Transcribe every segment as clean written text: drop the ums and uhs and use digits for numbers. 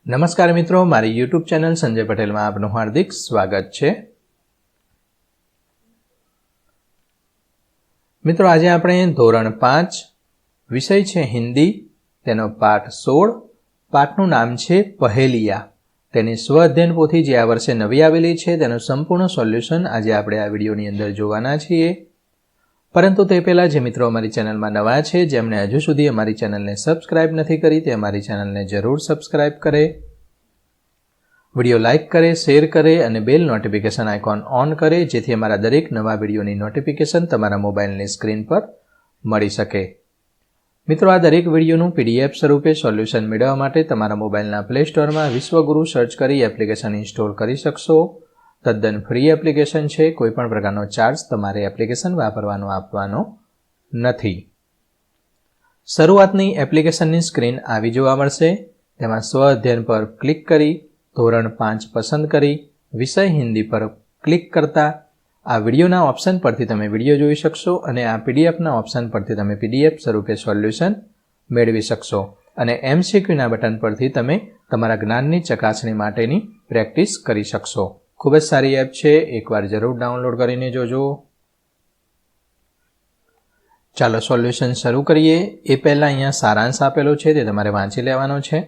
નમસ્કાર મિત્રો, મારી યુટ્યુબ ચેનલ સંજય પટેલમાં આપનું હાર્દિક સ્વાગત છે। મિત્રો, આજે આપણે ધોરણ 5 વિષય છે હિન્દી, તેનો પાઠ 16, પાઠનું નામ છે પહેલિયા। તેની સ્વ અધ્યયન પોથી જે આ વર્ષે નવી આવેલી છે તેનું સંપૂર્ણ સોલ્યુશન આજે આપણે આ વિડીયોની અંદર જોવાના છીએ। પરંતુ તે પહેલાં જે મિત્રો અમારી ચેનલમાં નવા છે, જેમણે હજુ સુધી અમારી ચેનલને સબસ્ક્રાઇબ નથી કરી, તે અમારી ચેનલને જરૂર સબસ્ક્રાઇબ કરે, વિડીયો લાઇક કરે, શેર કરે અને બેલ નોટિફિકેશન આઇકોન ઓન કરે, જેથી અમારા દરેક નવા વિડીયોની નોટિફિકેશન તમારા મોબાઈલની સ્ક્રીન પર મળી શકે। મિત્રો, આ દરેક વિડીયોનું PDF સ્વરૂપે સોલ્યુશન મેળવવા માટે તમારા મોબાઈલના પ્લે સ્ટોરમાં વિશ્વગુરુ સર્ચ કરી એપ્લિકેશન ઇન્સ્ટોલ કરી શકશો। તદ્દન ફ્રી એપ્લિકેશન છે, કોઈપણ પ્રકારનો ચાર્જ તમારે એપ્લિકેશન વાપરવાનો આપવાનો નથી। શરૂઆતની એપ્લિકેશનની સ્ક્રીન આવી જોવા મળશે। તેમાં સ્વ અધ્યયન પર ક્લિક કરી ધોરણ 5 પસંદ કરી વિષય હિન્દી પર ક્લિક કરતા આ વિડીયોના ઓપ્શન પરથી તમે વિડીયો જોઈ શકશો અને આ પીડીએફના ઓપ્શન પરથી તમે PDF સ્વરૂપે સોલ્યુશન મેળવી શકશો અને MCQના બટન પરથી તમે તમારા જ્ઞાનની ચકાસણી માટેની પ્રેક્ટિસ કરી શકશો। ખૂબ જ સારી એપ છે, એકવાર જરૂર ડાઉનલોડ કરીને જોજો। ચાલો સોલ્યુશન શરૂ કરીએ। એ પહેલાં અહીંયા સારાંશ આપેલો છે, તે તમારે વાંચી લેવાનો છે।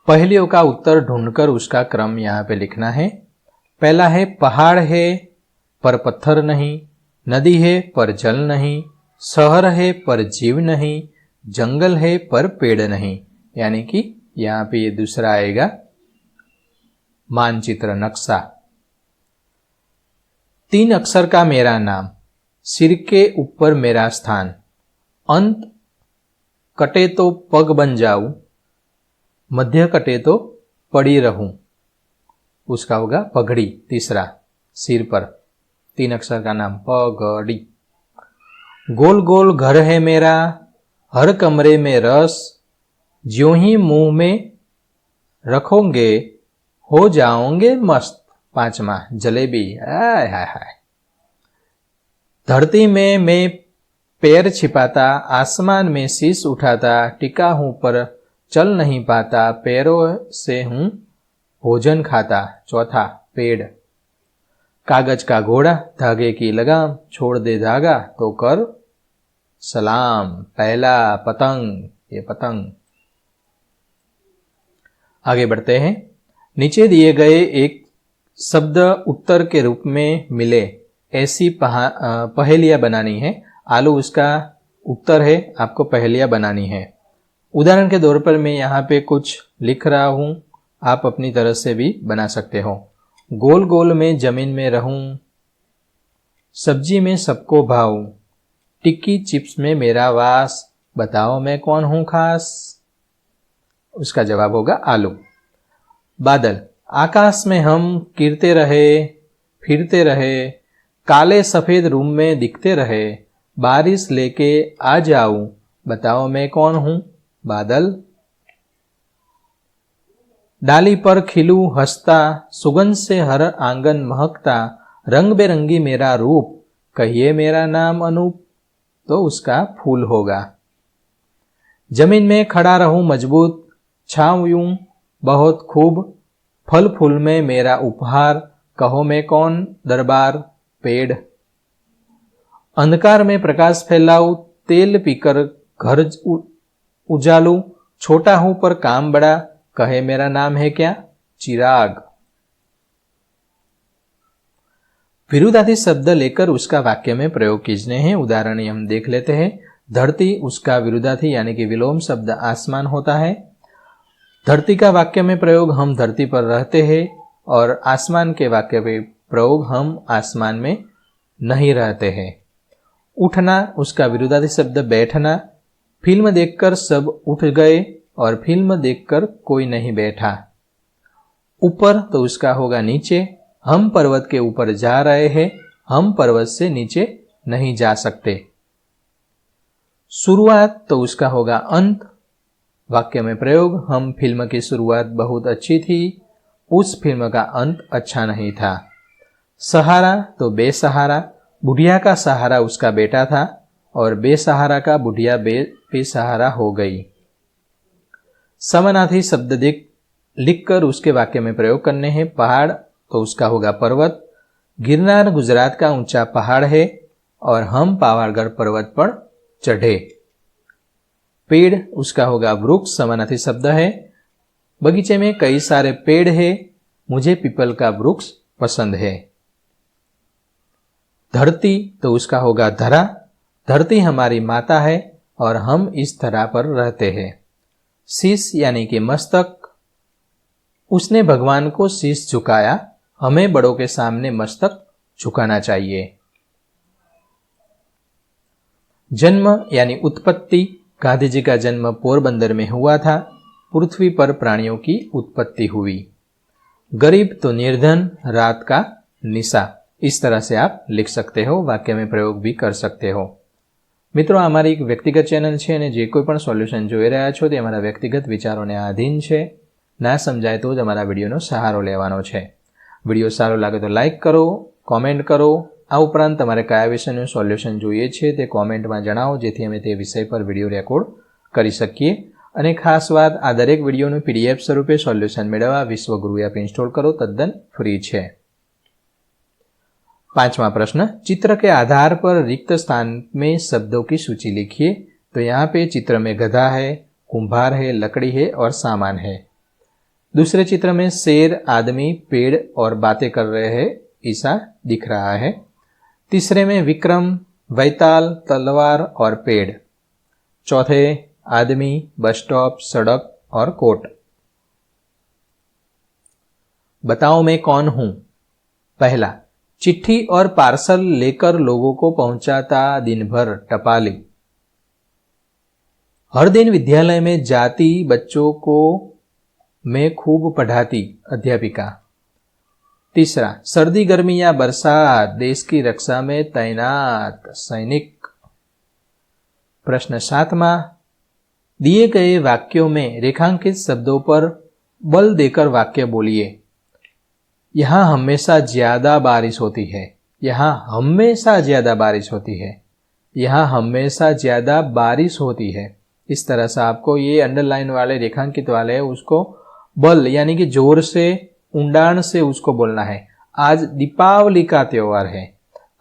पहेलियों का उत्तर ढूंढकर उसका क्रम यहाँ पे लिखना है। पहला है पहाड़ है पर पत्थर नहीं, नदी है पर जल नहीं, शहर है पर जीव नहीं, जंगल है पर पेड़ नहीं। यानी कि यहाँ पे ये दूसरा आएगा मानचित्र नक्शा। 3 अक्षर का मेरा नाम, सिर के ऊपर मेरा स्थान, अंत कटे तो पग बन जाऊं, मध्य कटे तो पड़ी रहूं। उसका होगा पगड़ी। तीसरा सिर पर 3 अक्षर का नाम पगड़ी। गोल गोल घर है मेरा, हर कमरे में रस, ज्यों ही मुंह में रखोगे हो जाओगे मस्त। 5वां जलेबी। हाय हाय हाय। धरती में मैं पैर छिपाता, आसमान में शीश उठाता, टिका हूं पर चल नहीं पाता, पैरों से हूं भोजन खाता। चौथा पेड़। कागज का घोड़ा, धागे की लगाम, छोड़ दे धागा तो कर सलाम। पहला पतंग, ये पतंग। आगे बढ़ते हैं। नीचे दिए गए एक शब्द उत्तर के रूप में मिले ऐसी पहेलियां बनानी है। आलू उसका उत्तर है, आपको पहेलियां बनानी है। उदाहरण के तौर पर मैं यहाँ पे कुछ लिख रहा हूँ, आप अपनी तरह से भी बना सकते हो। गोल गोल में जमीन में रहूं, सब्जी में सबको भाऊं, टिक्की चिप्स में मेरा वास, बताओ मैं कौन हूं खास। उसका जवाब होगा आलू। बादल। आकाश में हम गिरते रहे, फिरते रहे, काले सफेद रूम में दिखते रहे, बारिश लेके आ जाऊं, बताओ मैं कौन हूं। बादल। डाली पर खिलूं हंसता, सुगंध से हर आंगन महकता, रंग बेरंगी मेरा रूप, कहिए मेरा नाम अनूप, तो उसका फूल होगा। जमीन में खड़ा रहूं मजबूत, छांव यूं बहुत खूब, फल फूल में मेरा उपहार, कहो मैं कौन दरबार। पेड़। अंधकार में प्रकाश फैलाऊं, तेल पीकर घर उजालू, छोटा हूं पर काम बड़ा, कहे मेरा नाम है क्या। चिराग। विरुद्धार्थी शब्द लेकर उसका वाक्य में प्रयोग कीजने हैं। उदाहरण हम देख लेते हैं। धरती, उसका विरुद्धार्थी यानी कि विलोम शब्द आसमान होता है। धरती का वाक्य में प्रयोग हम धरती पर रहते हैं, और आसमान के वाक्य में प्रयोग हम आसमान में नहीं रहते हैं। उठना, उसका विरुद्धार्थी शब्द बैठना। फिल्म देखकर सब उठ गए और फिल्म देखकर कोई नहीं बैठा। ऊपर, तो उसका होगा नीचे। हम पर्वत के ऊपर जा रहे हैं, हम पर्वत से नीचे नहीं जा सकते। शुरुआत, तो उसका होगा अंत। वाक्य में प्रयोग हम फिल्म की शुरुआत बहुत अच्छी थी, उस फिल्म का अंत अच्छा नहीं था। सहारा, तो बेसहारा। बुढ़िया का सहारा उसका बेटा था और बेसहारा का बुढ़िया बेसहारा हो गई। समानार्थी शब्द लिखकर उसके वाक्य में प्रयोग करने हैं। पहाड़ तो उसका होगा पर्वत। गिरनार गुजरात का ऊंचा पहाड़ है और हम पावागढ़ पर्वत पर चढ़े। पेड़ उसका होगा वृक्ष, समानार्थी शब्द है। बगीचे में कई सारे पेड़ है, मुझे पीपल का वृक्ष पसंद है। धरती तो उसका होगा धरा, धरती हमारी माता है और हम इस धरा पर रहते हैं। शीश यानी कि मस्तक, उसने भगवान को शीश झुकाया, हमें बड़ों के सामने मस्तक झुकाना चाहिए। जन्म यानी उत्पत्ति, गांधी जी का जन्म पोरबंदर में हुआ था। पृथ्वी पर प्राणियों की उत्पत्ति हुई। गरीब तो निर्धन, रात का निशा। इस तरह से आप लिख सकते हो, वाक्य में प्रयोग भी कर सकते हो। મિત્રો, અમારી એક વ્યક્તિગત ચેનલ છે અને જે કોઈ પણ સોલ્યુશન જોઈ રહ્યા છો તે અમારા વ્યક્તિગત વિચારોને આધીન છે. ના સમજાય તો જ અમારા વિડીયોનો સહારો લેવાનો છે. વિડીયો સારો લાગે તો લાઇક કરો, કોમેન્ટ કરો. આ ઉપરાંત તમારે કયા વિષયનું સોલ્યુશન જોઈએ છે તે કોમેન્ટમાં જણાવો, જેથી અમે તે વિષય પર વિડીયો રેકોર્ડ કરી શકીએ. અને ખાસ વાત, આ દરેક વિડીયોનું PDF સ્વરૂપે સોલ્યુશન મેળવવા વિશ્વગુરુ એપ ઇન્સ્ટોલ કરો, તદ્દન फ्री છે. 5वां प्रश्न, चित्र के आधार पर रिक्त स्थान में शब्दों की सूची लिखिए. तो यहाँ पे चित्र में गधा है, कुंभार है, लकड़ी है और सामान है. दूसरे चित्र में शेर, आदमी, पेड़ और बातें कर रहे हैं ऐसा दिख रहा है. तीसरे में विक्रम, वैताल, तलवार और पेड़. चौथे आदमी, बस स्टॉप, सड़क और कोट. बताओ मैं कौन हूं. पहला, चिट्ठी और पार्सल लेकर लोगों को पहुंचाता दिन भर टपाली. हर दिन विद्यालय में जाती, बच्चों को मैं खूब पढ़ाती, अध्यापिका. तीसरा, सर्दी, गर्मी या बरसात, देश की रक्षा में तैनात, सैनिक. प्रश्न 7वां, दिए गए वाक्यों में रेखांकित शब्दों पर बल देकर वाक्य बोलिए. यहां हमेशा ज्यादा बारिश होती है. यहां हमेशा ज्यादा बारिश होती है. यहां हमेशा ज्यादा बारिश होती है. इस तरह से आपको ये अंडरलाइन वाले, रेखांकित वाले है, उसको बल यानी कि जोर से, ऊंडाण से उसको बोलना है. आज दीपावली का त्योहार है.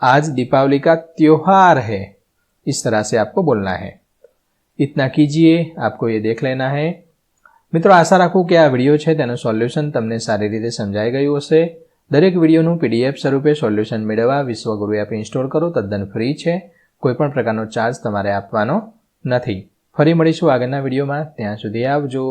आज दीपावली का त्योहार है. इस तरह से आपको बोलना है. इतना कीजिए, आपको ये देख लेना है. મિત્રો, આશા રાખું કે આ વિડીયો છે તેનું સોલ્યુશન તમને સારી રીતે સમજાઈ ગયું હશે. દરેક વિડીયોનું PDF સ્વરૂપે સોલ્યુશન મેળવવા વિશ્વગુરુ એપ ઇન્સ્ટોલ કરો, તદ્દન ફ્રી છે. કોઈપણ પ્રકારનો ચાર્જ તમારે આપવાનો નથી. ફરી મળીશું આગળના વિડીયોમાં. ત્યાં સુધી આવજો.